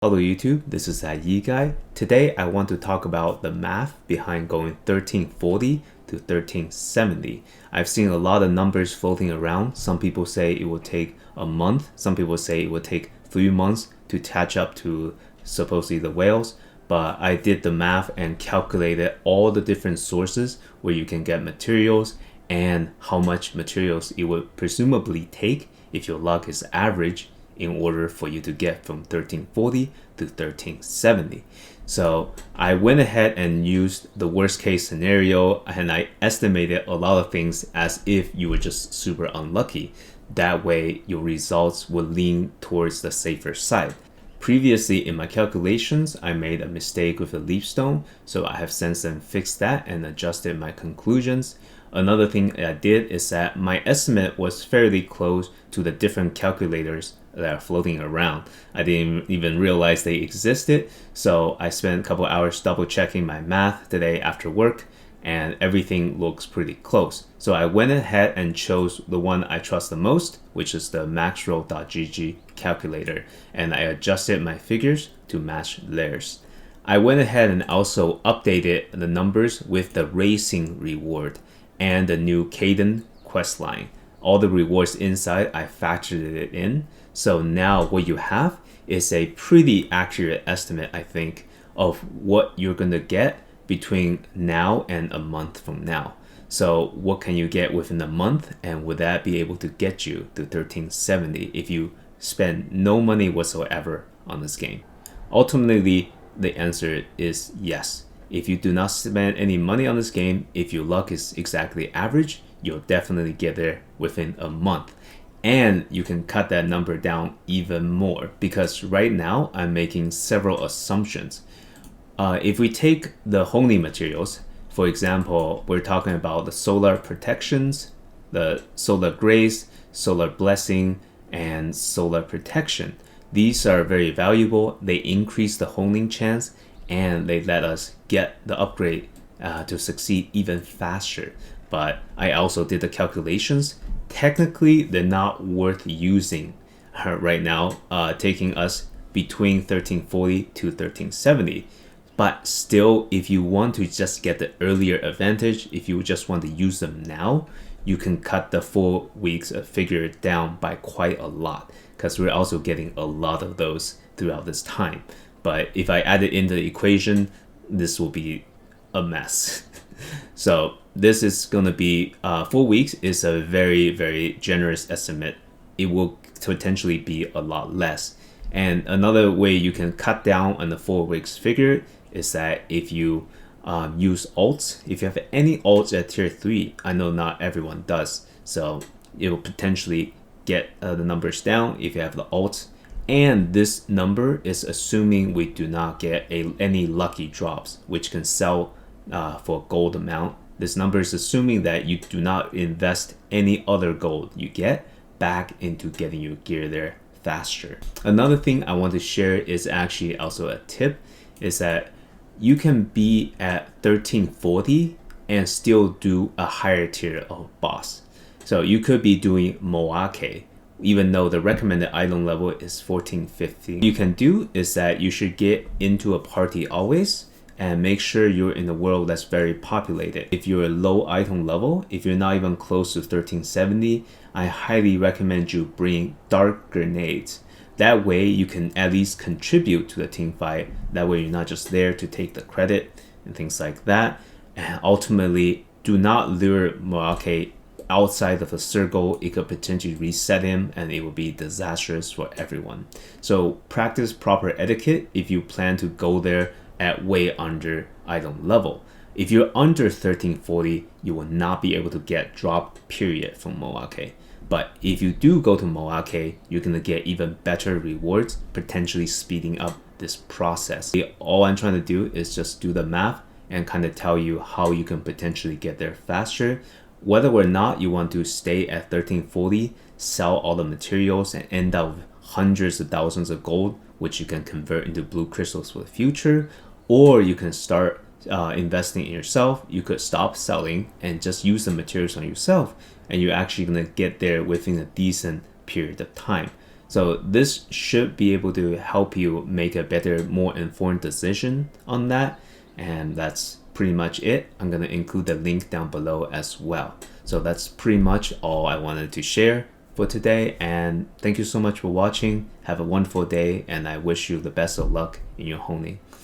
Hello YouTube, this is Yi Guy. Today I want to talk about the math behind going 1340 to 1370. I've seen a lot of numbers floating around. Some people say it will take a month. Some people say it will take 3 months to catch up to supposedly the whales. But I did the math and calculated all the different sources where you can get materials and how much materials it would presumably take if your luck is average in order for you to get from 1340 to 1370. So I went ahead and used the worst case scenario and I estimated a lot of things as if you were just super unlucky. That way your results would lean towards the safer side. Previously in my calculations, I made a mistake with a leaf stone, so I have since then fixed that and adjusted my conclusions. Another thing I did is that my estimate was fairly close to the different calculators that are floating around. I didn't even realize they existed, so I spent a couple hours double checking my math today after work, and everything looks pretty close. So I went ahead and chose the one I trust the most, which is the maxroll.gg calculator, and I adjusted my figures to match theirs. I went ahead and also updated the numbers with the racing reward and the new Kaden Quest line. All the rewards inside, I factored it in. So now what you have is a pretty accurate estimate, I think, of what you're going to get between now and a month from now. So what can you get within a month, and would that be able to get you to 1370 if you spend no money whatsoever on this game? Ultimately, the answer is yes. If you do not spend any money on this game, if your luck is exactly average, you'll definitely get there within a month. And you can cut that number down even more because right now I'm making several assumptions. If we take the Honey materials, for example, we're talking about the solar protections, the solar grace, solar blessing, and solar protection. These are very valuable. They increase the honing chance and they let us get the upgrade to succeed even faster. But I also did the calculations. Technically, they're not worth using right now, taking us between 1340 to 1370. But still, if you want to just get the earlier advantage, if you just want to use them now, you can cut the 4 weeks figure down by quite a lot because we're also getting a lot of those throughout this time. But if I add it into the equation, this will be a mess. So this is going to be 4 weeks is a very, very generous estimate. It will potentially be a lot less. And another way you can cut down on the 4 weeks figure is that if you use alts, if you have any alts at tier 3, I know not everyone does, so it will potentially get the numbers down if you have the alts. And this number is assuming we do not get any lucky drops, which can sell for gold amount. This number is assuming that you do not invest any other gold you get back into getting your gear there faster. Another thing I want to share is actually also a tip, is that you can be at 1340 and still do a higher tier of boss. So you could be doing Moake, even though the recommended item level is 1450. What you can do is that you should get into a party always and make sure you're in a world that's very populated. If you're a low item level, if you're not even close to 1370, I highly recommend you bring dark grenades. That way you can at least contribute to the team fight. That way you're not just there to take the credit and things like that. And ultimately, do not lure Moake outside of a circle. It could potentially reset him and it will be disastrous for everyone. So practice proper etiquette if you plan to go there at way under item level. If you're under 1340, you will not be able to get drop period from Moake. But if you do go to Moake, you're going to get even better rewards, potentially speeding up this process. All I'm trying to do is just do the math and kind of tell you how you can potentially get there faster. Whether or not you want to stay at 1340, sell all the materials and end up with hundreds of thousands of gold, which you can convert into blue crystals for the future, or you can start investing in yourself. You could stop selling and just use the materials on yourself, and you're actually going to get there within a decent period of time. So this should be able to help you make a better, more informed decision on that. And that's pretty much it. I'm going to include the link down below as well. So that's pretty much all I wanted to share for today. And thank you so much for watching. Have a wonderful day, and I wish you the best of luck in your honing.